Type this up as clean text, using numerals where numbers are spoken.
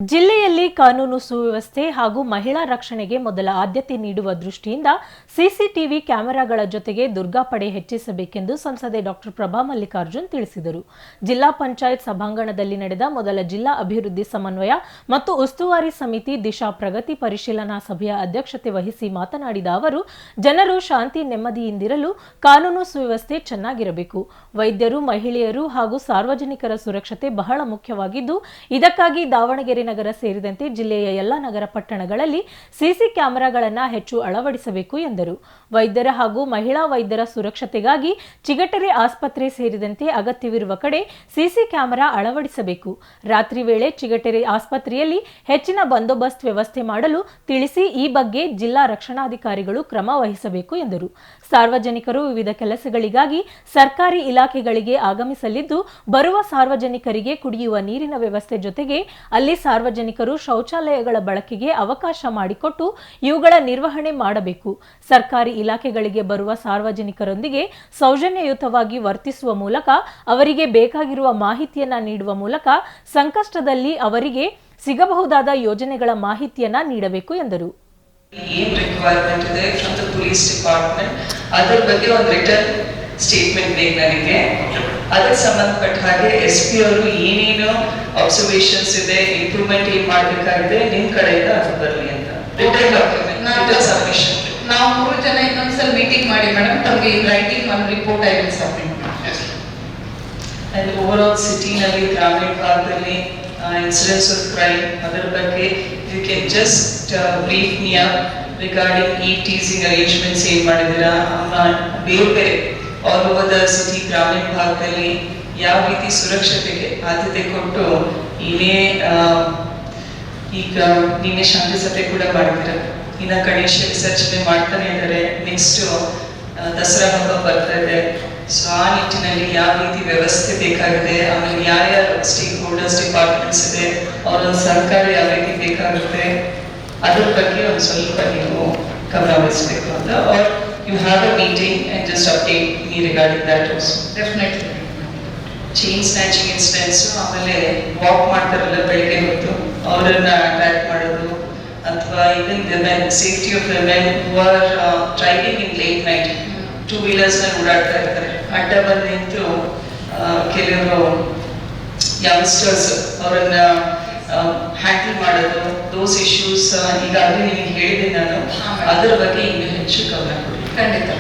ಜಿಲ್ಲೆಯಲ್ಲಿ ಕಾನೂನು ಸುವ್ಯವಸ್ಥೆ ಹಾಗೂ ಮಹಿಳಾ ರಕ್ಷಣೆಗೆ ಮೊದಲ ಆದ್ಯತೆ ನೀಡುವ ದೃಷ್ಟಿಯಿಂದ ಸಿಸಿಟಿವಿ ಕ್ಯಾಮೆರಾಗಳ ಜೊತೆಗೆ ದುರ್ಗಾ ಪಡೆ ಹೆಚ್ಚಿಸಬೇಕೆಂದು ಸಂಸದೆ ಡಾಕ್ಟರ್ ಪ್ರಭಾ ಮಲ್ಲಿಕಾರ್ಜುನ್ ತಿಳಿಸಿದರು. ಜಿಲ್ಲಾ ಪಂಚಾಯತ್ ಸಭಾಂಗಣದಲ್ಲಿ ನಡೆದ ಮೊದಲ ಜಿಲ್ಲಾ ಅಭಿವೃದ್ಧಿ ಸಮನ್ವಯ ಮತ್ತು ಉಸ್ತುವಾರಿ ಸಮಿತಿ ದಿಶಾ ಪ್ರಗತಿ ಪರಿಶೀಲನಾ ಸಭೆಯ ಅಧ್ಯಕ್ಷತೆ ವಹಿಸಿ ಮಾತನಾಡಿದ ಅವರು, ಜನರು ಶಾಂತಿ ನೆಮ್ಮದಿಯಿಂದಿರಲು ಕಾನೂನು ಸುವ್ಯವಸ್ಥೆ ಚೆನ್ನಾಗಿರಬೇಕು. ವೈದ್ಯರು, ಮಹಿಳೆಯರು ಹಾಗೂ ಸಾರ್ವಜನಿಕರ ಸುರಕ್ಷತೆ ಬಹಳ ಮುಖ್ಯವಾಗಿದ್ದು, ಇದಕ್ಕಾಗಿ ದಾವಣಗೆರೆ ನಗರ ಸೇರಿದಂತೆ ಜಿಲ್ಲೆಯ ಎಲ್ಲ ನಗರ ಪಟ್ಟಣಗಳಲ್ಲಿ ಸಿಸಿ ಕ್ಯಾಮೆರಾಗಳನ್ನು ಹೆಚ್ಚು ಅಳವಡಿಸಬೇಕು ಎಂದರು. ವೈದ್ಯರ ಹಾಗೂ ಮಹಿಳಾ ವೈದ್ಯರ ಸುರಕ್ಷತೆಗಾಗಿ ಚಿಗಟರೆ ಆಸ್ಪತ್ರೆ ಸೇರಿದಂತೆ ಅಗತ್ಯವಿರುವ ಕಡೆ ಸಿಸಿ ಕ್ಯಾಮೆರಾ ಅಳವಡಿಸಬೇಕು. ರಾತ್ರಿ ವೇಳೆ ಚಿಗಟರೆ ಆಸ್ಪತ್ರೆಯಲ್ಲಿ ಹೆಚ್ಚಿನ ಬಂದೋಬಸ್ತ್ ವ್ಯವಸ್ಥೆ ಮಾಡಲು ತಿಳಿಸಿ, ಈ ಬಗ್ಗೆ ಜಿಲ್ಲಾ ರಕ್ಷಣಾಧಿಕಾರಿಗಳು ಕ್ರಮ ವಹಿಸಬೇಕು ಎಂದರು. ಸಾರ್ವಜನಿಕರು ವಿವಿಧ ಕೆಲಸಗಳಿಗಾಗಿ ಸರ್ಕಾರಿ ಇಲಾಖೆಗಳಿಗೆ ಆಗಮಿಸಲಿದ್ದು, ಬರುವ ಸಾರ್ವಜನಿಕರಿಗೆ ಕುಡಿಯುವ ನೀರಿನ ವ್ಯವಸ್ಥೆ ಜೊತೆಗೆ ಅಲ್ಲಿ ಸಾರ್ವಜನಿಕರು ಶೌಚಾಲಯಗಳ ಬಳಕೆಗೆ ಅವಕಾಶ ಮಾಡಿಕೊಟ್ಟು ಇವುಗಳ ನಿರ್ವಹಣೆ ಮಾಡಬೇಕು. ಸರ್ಕಾರಿ ಇಲಾಖೆಗಳಿಗೆ ಬರುವ ಸಾರ್ವಜನಿಕರೊಂದಿಗೆ ಸೌಜನ್ಯಯುತವಾಗಿ ವರ್ತಿಸುವ ಮೂಲಕ ಅವರಿಗೆ ಬೇಕಾಗಿರುವ ಮಾಹಿತಿಯನ್ನ ನೀಡುವ ಮೂಲಕ ಸಂಕಷ್ಟದಲ್ಲಿ ಅವರಿಗೆ ಸಿಗಬಹುದಾದ ಯೋಜನೆಗಳ ಮಾಹಿತಿಯನ್ನ ನೀಡಬೇಕು ಎಂದರು. ಏನ್ ರಿಕ್ವೈರ್ಮೆಂಟ್ ಇದೆ ಫ್ರಮ್ ದ ಪೊಲೀಸ್ ಡಿಪಾರ್ಟ್ಮೆಂಟ್, ಅದರ ಬಗ್ಗೆ ಒಂದು ರಿಟರ್ನ್ ಸ್ಟೇಟ್ಮೆಂಟ್ ಬೇಕು ನನಗೆ. ಅದಕ್ಕೆ ಸಂಬಂಧಪಟ್ಟ ಹಾಗೆ SP ಅವರು ಏನೇನು ಅಬ್ಸರ್ವೇಷನ್ಸ್ ಇದೆ, ಇಂಪ್ರೂವ್ಮೆಂಟ್ ಏನ್ ಮಾಡಬೇಕಾಗಿದೆ ನಿಮ್ ಕಡೆಯಿಂದ ಅದು ಬರಲಿ ಅಂತ ರಿಟರ್ನ್ ಡಾಕ್ಯುಮೆಂಟ್ ಸಬ್ಮಿಷನ್. ನಾವು 3 ಜನ ಇನ್ನೊಂದ್ಸಲ ಮೀಟಿಂಗ್ ಮಾಡಿ ಮೇಡಮ್, ತಮಗೆ ಇನ್ ರೈಟಿಂಗ್ ಒಂದು report I will submit. And over all ಸಿಟಿನಲ್ಲಿ ಗ್ರಾಮೀಣ ಭಾಗದಲ್ಲಿ ಇನ್ಸಿಡೆನ್ಸ್ ಆಫ್ ಕ್ರೈಮ್ ಅದರ ಬಗ್ಗೆ you can just brief me up regarding ಈ ಟೀಸಿಂಗ್ ಅರೇಂಜ್ಮೆಂಟ್ಸ್ ಏನ್ ಮಾಡಿದ್ದೀರಾ, ಬೇರೆ ಬೇರೆ ಆಲ್ ಓವರ್ ದ ಸಿಟಿ ಗ್ರಾಮೀಣ ಭಾಗದಲ್ಲಿ ಯಾವ ರೀತಿ ಸುರಕ್ಷತೆಗೆ ಆದ್ಯತೆ ಕೊಟ್ಟು ನಿನ್ನೆ ಶಾಂತಿ ಸಭೆ ಕೂಡ ಮಾಡಿದ್ದೀರಾ. ಇನ್ನ ಗಣೇಶ ವಿಸರ್ಜನೆ ಮಾಡ್ತಾನೆ ಇದ್ದಾರೆ. ನೆಕ್ಸ್ಟ್ ದಸರಾ ಹಬ್ಬ ಬರ್ತಾ ಇದೆ. ಸೊ ಆ ನಿಟ್ಟಿನಲ್ಲಿ ಯಾವ ರೀತಿ ವ್ಯವಸ್ಥೆ ಬೇಕಾಗಿದೆ, ಆಮೇಲೆ ಯಾರ್ಯಾರು ಸ್ಟೇಕ್ ಹೋಲ್ಡರ್ಸ್ ಡಿಪಾರ್ಟ್ಮೆಂಟ್ಸ್ ಇದೆ, ಅವರ ಸರ್ಕಾರ ಯಾವ ರೀತಿ ಬೇಕಾಗುತ್ತೆ ಅದ್ರ ಬಗ್ಗೆ ಒಂದು ಸ್ವಲ್ಪ ನೀವು ಗಮನ ವಹಿಸಬೇಕು ಅಂತ. Are you have a meeting and just update me regarding that also. Definitely. Chain snatching incidents, ಆಮೇಲೆ ವಾಕ್ ಮಾಡ್ತಾರಲ್ಲ ಬೆಳಗ್ಗೆ ಹೊತ್ತು, ಅವರನ್ನ ಟ್ರ್ಯಾಕ್ ಮಾಡೋದು, ಅಥವಾ even the men, safety of the men who are driving in late night, 2 wheelers ನಲ್ಲಿ ಓಡಾಡ್ತಾ ಇರ್ತಾರೆ. ಅಡ್ಡ ಬಂದು ನಿಂತು ಕೆಲವರು ಯಂಗ್ಸ್ಟರ್ಸ್ ಅವರನ್ನ ಹ್ಯಾಂಡಲ್ ಮಾಡೋದು, ದೋಸ್ ಇಶ್ಯೂಸ್ ಈಗಾಗಲೇ ನಿಮಗೆ ಹೇಳಿದೆ ನಾನು. ಅದರ ಬಗ್ಗೆ ಇನ್ನೂ ಹೆಚ್ಚು ಗಮನ ಕೊಡಿ. ಖಂಡಿತ.